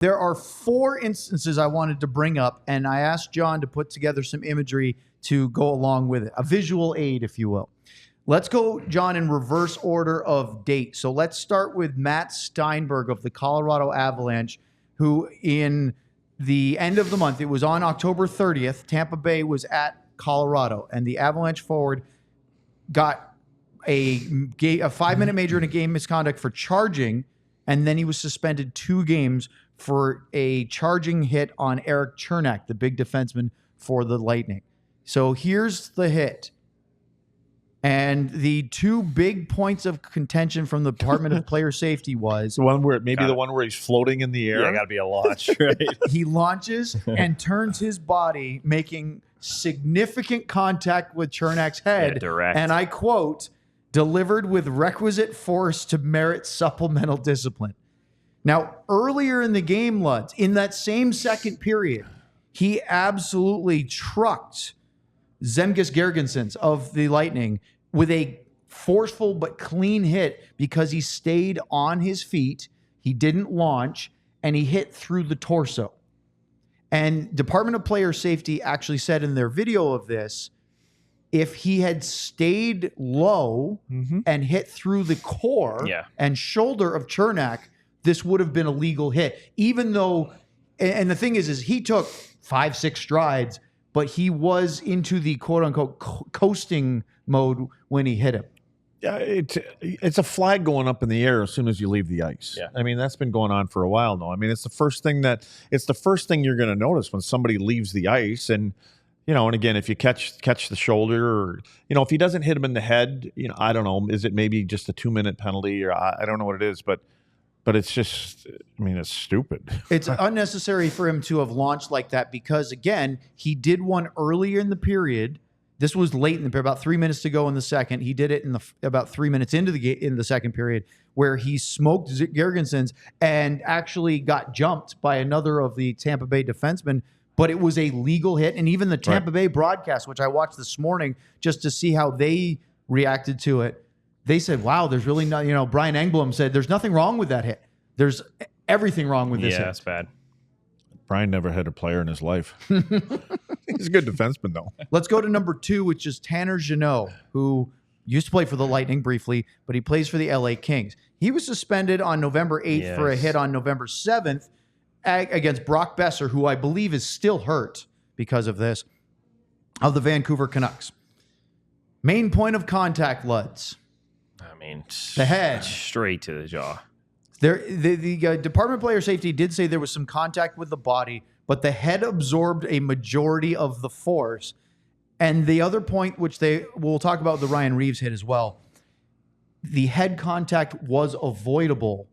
There are 4 instances I wanted to bring up, and I asked John to put together some imagery to go along with it, a visual aid, if you will. Let's go, John, in reverse order of date. So let's start with Matt Steinberg of the Colorado Avalanche, who in the end of the month, it was on October 30th, Tampa Bay was at Colorado, and the Avalanche forward got a 5-minute major and a game misconduct for charging, and then he was suspended 2 games for a charging hit on Eric Chernak, the big defenseman for the Lightning. So here's the hit. And the 2 big points of contention from the Department of Player Safety was the one where one where he's floating in the air. Yeah, got to be a launch, right? He launches and turns his body, making significant contact with Chernak's head. Yeah, direct. And I quote, "delivered with requisite force to merit supplemental discipline." Now, earlier in the game, Luds, in that same second period, he absolutely trucked Zemgus Girgensons of the Lightning with a forceful but clean hit because he stayed on his feet, he didn't launch, and he hit through the torso. And Department of Player Safety actually said in their video of this, if he had stayed low and hit through the core and shoulder of Chernak, this would have been a legal hit. Even though, and the thing is he took 5-6 strides, but he was into the quote-unquote coasting mode when he hit him. Yeah, it's a flag going up in the air as soon as you leave the ice. Yeah. I mean, that's been going on for a while now. I mean, it's the first thing you're going to notice when somebody leaves the ice. And, and again, if you catch the shoulder or, if he doesn't hit him in the head, I don't know, is it maybe just a 2-minute penalty or I don't know what it is, but it's just, it's stupid. It's unnecessary for him to have launched like that because, again, he did one earlier in the period. This was late in the period, about 3 minutes to go in the second. He did it about 3 minutes into the second period, where he smoked Girgensons and actually got jumped by another of the Tampa Bay defensemen. But it was a legal hit, and even the Tampa Bay broadcast, which I watched this morning just to see how they reacted to it, they said, "Wow, there's really not." Brian Engblom said, "There's nothing wrong with that hit. There's everything wrong with this hit." Yeah, that's bad. Brian never had a player in his life. He's a good defenseman, though. Let's go to number 2, which is Tanner Jano, who used to play for the Lightning briefly, but he plays for the LA Kings. He was suspended on November 8th for a hit on November 7th against Brock Besser, who I believe is still hurt because of this, of the Vancouver Canucks. Main point of contact, Luds. The head. Straight to the jaw. The Department of Player Safety did say there was some contact with the body, but the head absorbed a majority of the force. And the other point, which we'll talk about the Ryan Reaves hit as well, the head contact was avoidable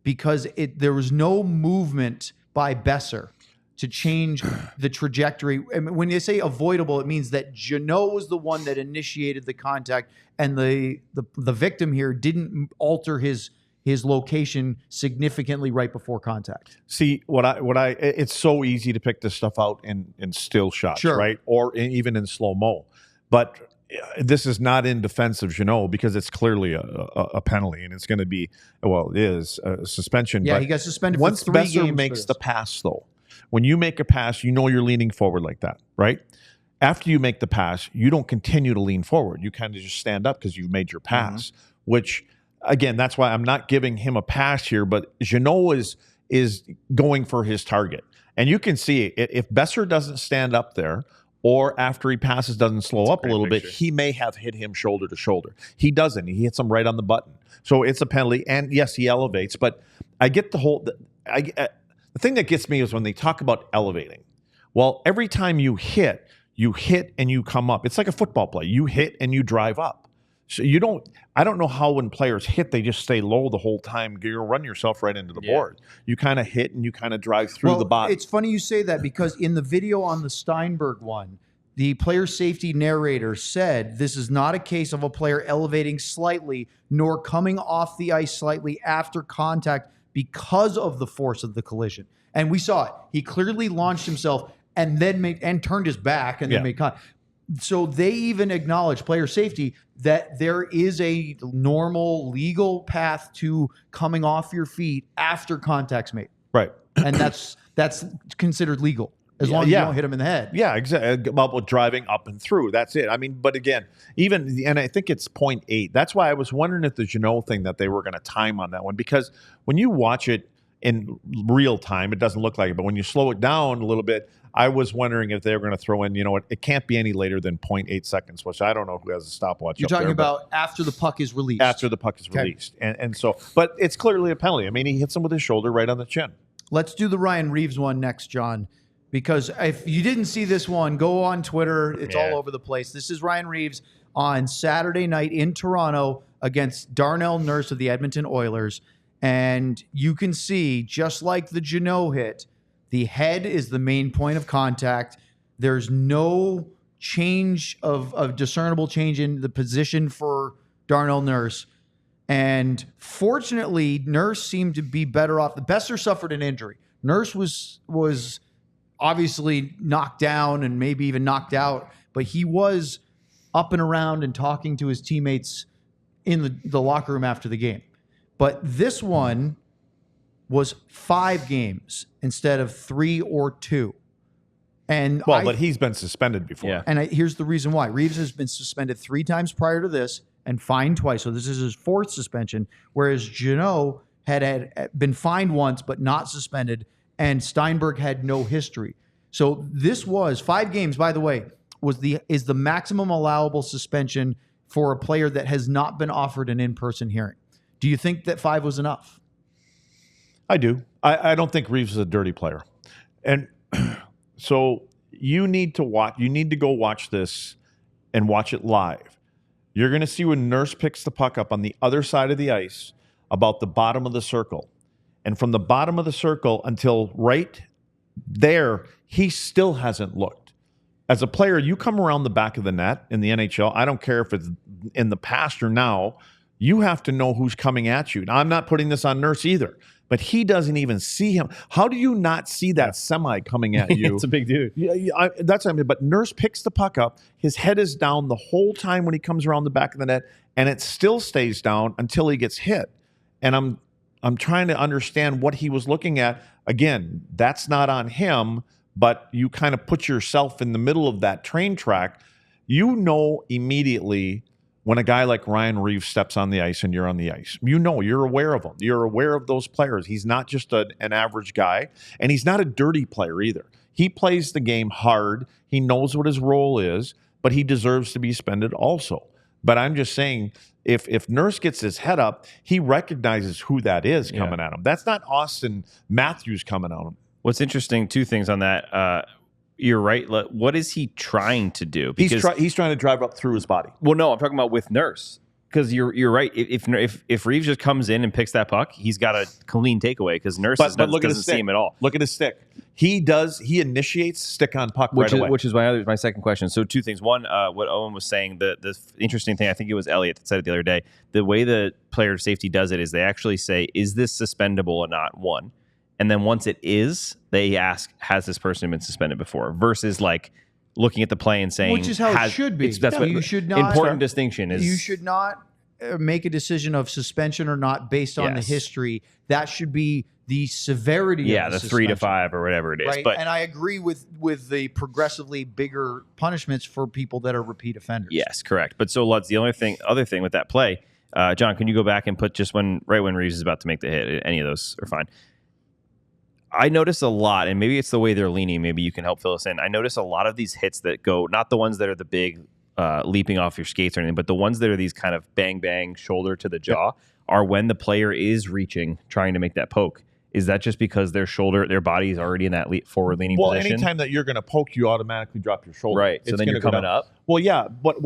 because there was no movement by Besser to change the trajectory. I mean, when they say avoidable, it means that Jano was the one that initiated the contact, and the victim here didn't alter his location significantly right before contact. See, it's so easy to pick this stuff out in still shots, right? Or even in slow-mo. But this is not in defense of Jano because it's clearly a penalty, and it's going to be, it is a suspension. Yeah, but he got suspended once for 3 Besser games makes the pass, though, when you make a pass, you're leaning forward like that, right? After you make the pass, you don't continue to lean forward. You kind of just stand up because you've made your pass, which, again, that's why I'm not giving him a pass here, but Jano is going for his target. And you can see it. If Besser doesn't stand up there, or after he passes doesn't slow up a little bit, he may have hit him shoulder to shoulder. He doesn't. He hits him right on the button. So it's a penalty. And yes, he elevates. But I get the whole... The thing that gets me is when they talk about elevating. Well, every time you hit and you come up. It's like a football play. You hit and you drive up. So I don't know how when players hit, they just stay low the whole time. You run yourself right into the board. You kind of hit and you kind of drive through the body. It's funny you say that because in the video on the Steinberg one, the player safety narrator said this is not a case of a player elevating slightly nor coming off the ice slightly after contact because of the force of the collision. And we saw it. He clearly launched himself and then turned his back and then made contact. So they even acknowledge, player safety, that there is a normal legal path to coming off your feet after contact's made. Right. and that's considered legal as long as you don't hit him in the head. Yeah, exactly. About driving up and through. That's it. I mean, but again, and I think it's 0.8. That's why I was wondering if the Jano thing that they were going to time on that one, because when you watch it in real time, it doesn't look like it. But when you slow it down a little bit, I was wondering if they were going to throw in, it can't be any later than 0.8 seconds, which I don't know who has a stopwatch. You're talking about after the puck is released. After the puck is released. And so, but it's clearly a penalty. I mean, he hits him with his shoulder right on the chin. Let's do the Ryan Reaves one next, John, because if you didn't see this one, go on Twitter. It's all over the place. This is Ryan Reaves on Saturday night in Toronto against Darnell Nurse of the Edmonton Oilers. And you can see, just like the Jano hit, the head is the main point of contact. There's no change of discernible change in the position for Darnell Nurse. And fortunately, Nurse seemed to be better off. The Besser suffered an injury. Nurse was obviously knocked down and maybe even knocked out, but he was up and around and talking to his teammates in the locker room after the game. But this one was 5 games instead of 3 or 2. And but he's been suspended before. Yeah. And here's the reason why. Reeves has been suspended 3 times prior to this and fined twice. So this is his 4th suspension, whereas Jano had been fined once but not suspended, and Steinberg had no history. So this was 5 games, by the way, is the maximum allowable suspension for a player that has not been offered an in-person hearing. Do you think that 5 was enough? I do. I don't think Reeves is a dirty player. And so you need to go watch this and watch it live. You're going to see when Nurse picks the puck up on the other side of the ice about the bottom of the circle. And from the bottom of the circle until right there, he still hasn't looked. As a player, you come around the back of the net in the NHL, I don't care if it's in the past or now, you have to know who's coming at you. Now, I'm not putting this on Nurse either, but he doesn't even see him. How do you not see that semi coming at you? It's a big dude. Yeah, that's what I mean. But Nurse picks the puck up. His head is down the whole time when he comes around the back of the net, and it still stays down until he gets hit. And I'm trying to understand what he was looking at. Again, that's not on him, but you kind of put yourself in the middle of that train track. You know immediately when a guy like Ryan Reaves steps on the ice and you're on the ice. You're aware of him. You're aware of those players. He's not just an average guy, and he's not a dirty player either. He plays the game hard. He knows what his role is, but he deserves to be suspended also. But I'm just saying, if Nurse gets his head up, he recognizes who that is coming at him. That's not Austin Matthews coming at him. What's interesting, 2 things on that. You're right. What is he trying to do? Because he's trying to drive up through his body. Well, no, I'm talking about with Nurse. Because you're right. If Reeves just comes in and picks that puck, he's got a clean takeaway because Nurse doesn't see him at all. Look at his stick. He initiates stick on puck right away. Which is my second question. So 2 things. One, what Owen was saying, the interesting thing, I think it was Elliot that said it the other day, the way the player safety does it is they actually say, is this suspendable or not? 1. And then once it is, they ask, has this person been suspended before? Versus like looking at the play and saying, which is how it should be. That's what you should not. Important distinction is you should not make a decision of suspension or not based on the history. That should be the severity. Of the 3 to 5 or whatever it is. Right? And I agree with the progressively bigger punishments for people that are repeat offenders. Yes, correct. But so Lutz, the other thing with that play, John, can you go back and put just when Reeves is about to make the hit? Any of those are fine. I notice a lot, and maybe it's the way they're leaning. Maybe you can help fill us in. I notice a lot of these hits that go, not the ones that are the big leaping off your skates or anything, but the ones that are these kind of bang, bang, shoulder to the jaw are when the player is reaching, trying to make that poke. Is that just because their body is already in that forward leaning position? Well, anytime that you're going to poke, you automatically drop your shoulder. Right. So then you're coming up. Well, yeah, but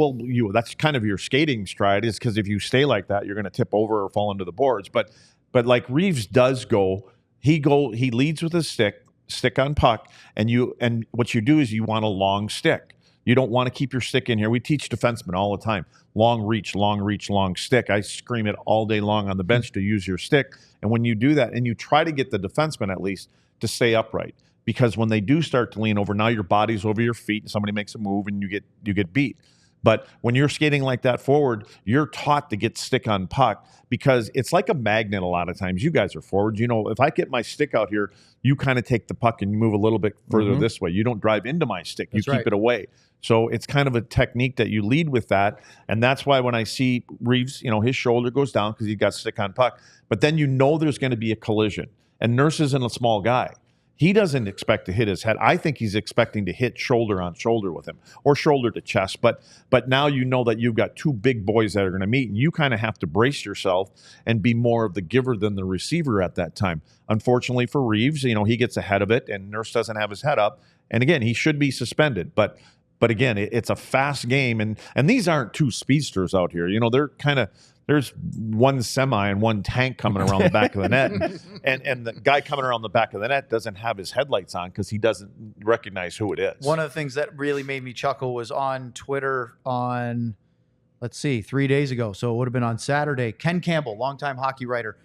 that's kind of your skating stride, is because if you stay like that, you're going to tip over or fall into the boards. But like Reeves does go. He leads with his stick on puck, and what you do is you want a long stick. You don't want to keep your stick in here. We teach defensemen all the time. Long reach, long stick. I scream it all day long on the bench to use your stick. And when you do that, and you try to get the defenseman at least to stay upright, because when they do start to lean over, now your body's over your feet and somebody makes a move and you get beat. But when you're skating like that forward, you're taught to get stick on puck because it's like a magnet a lot of times. You guys are forwards. You know, if I get my stick out here, you kind of take the puck and you move a little bit further this way. You don't drive into my stick. You keep it away. So it's kind of a technique that you lead with that. And that's why when I see Reeves, you know, his shoulder goes down because he's got stick on puck. But then you know there's going to be a collision. And Nurse isn't a small guy. He doesn't expect to hit his head. I think he's expecting to hit shoulder on shoulder with him or shoulder to chest. But now you know that you've got two big boys that are going to meet, and you kind of have to brace yourself and be more of the giver than the receiver at that time. Unfortunately for Reeves, you know, he gets ahead of it, and Nurse doesn't have his head up. And again, he should be suspended. But again, it's a fast game, and these aren't two speedsters out here. You know, they're kind of. There's one semi and one tank coming around the back of the net. And the guy coming around the back of the net doesn't have his headlights on because he doesn't recognize who it is. One of the things that really made me chuckle was on Twitter on, 3 days ago. So it would have been on Saturday. Ken Campbell, longtime hockey writer,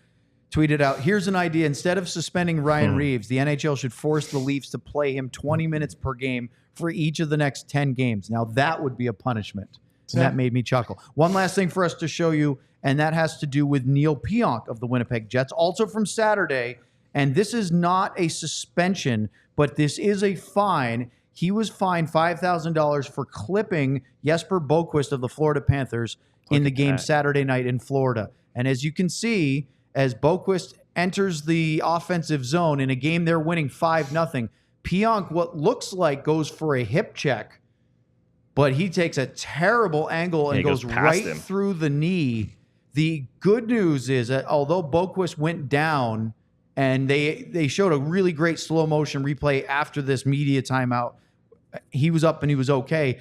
tweeted out, here's an idea. Instead of suspending Ryan Reaves, the NHL should force the Leafs to play him 20 minutes per game for each of the next 10 games. Now that would be a punishment. And that made me chuckle. One last thing for us to show you, and that has to do with Neil Pionk of the Winnipeg Jets, also from Saturday. And this is not a suspension, but this is a fine. He was fined $5,000 for clipping Jesper Boquist of the Florida Panthers in the game Saturday night in Florida. And as you can see, as Boquist enters the offensive zone in a game they're winning 5-0, Pionk, what looks like, goes for a hip check, but he takes a terrible angle and goes right through the knee. The good news is that although Boquist went down, and they showed a really great slow motion replay after this media timeout, he was up and he was okay.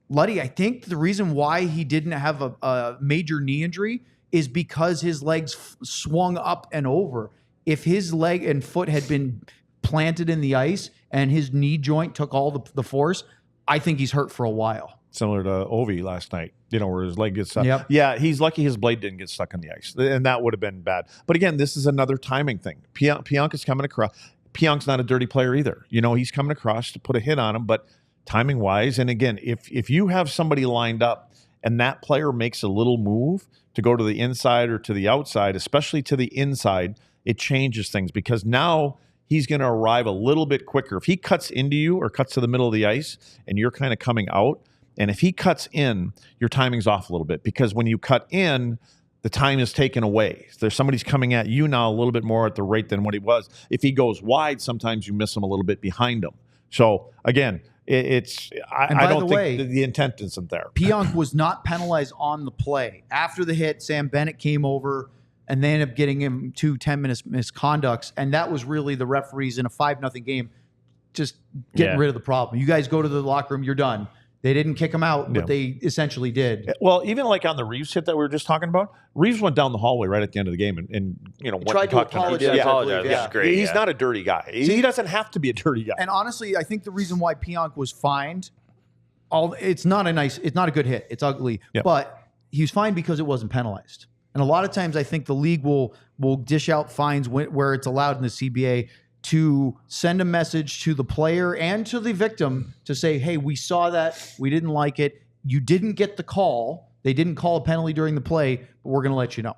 Luddy, I think the reason why he didn't have a major knee injury is because his legs swung up and over. If his leg and foot had been planted in the ice and his knee joint took all the force, I think he's hurt for a while. Similar to Ovi last night, you know, where his leg gets stuck. Yep. Yeah, he's lucky his blade didn't get stuck on the ice, and that would have been bad. But again, this is another timing thing. Pionk is coming across. Pionk's not a dirty player either. You know, he's coming across to put a hit on him, but timing-wise, and again, if you have somebody lined up and that player makes a little move to go to the inside or to the outside, especially to the inside, it changes things because now he's going to arrive a little bit quicker. If he cuts into you or cuts to the middle of the ice and you're kind of coming out, and if he cuts in, your timing's off a little bit because when you cut in, the time is taken away. There's somebody's coming at you now a little bit more at the rate than what he was. If he goes wide, sometimes you miss him a little bit behind him. So again, I don't think the intent isn't there. Pionk was not penalized on the play. After the hit, Sam Bennett came over and they ended up getting him 2 10-minute misconducts. And that was really the referees in a 5-0 game just getting rid of the problem. You guys go to the locker room, you're done. They didn't kick him out, but they essentially did. Well, even like on the Reeves hit that we were just talking about, Reeves went down the hallway right at the end of the game and you know, tried to apologize. Yeah. Great. He's not a dirty guy. He doesn't have to be a dirty guy. And honestly, I think the reason why Pionk was fined, it's not a good hit. It's ugly, but he was fined because it wasn't penalized. And a lot of times, I think the league will dish out fines where it's allowed in the CBA to send a message to the player and to the victim to say, hey, we saw that. We didn't like it. You didn't get the call. They didn't call a penalty during the play, but we're going to let you know.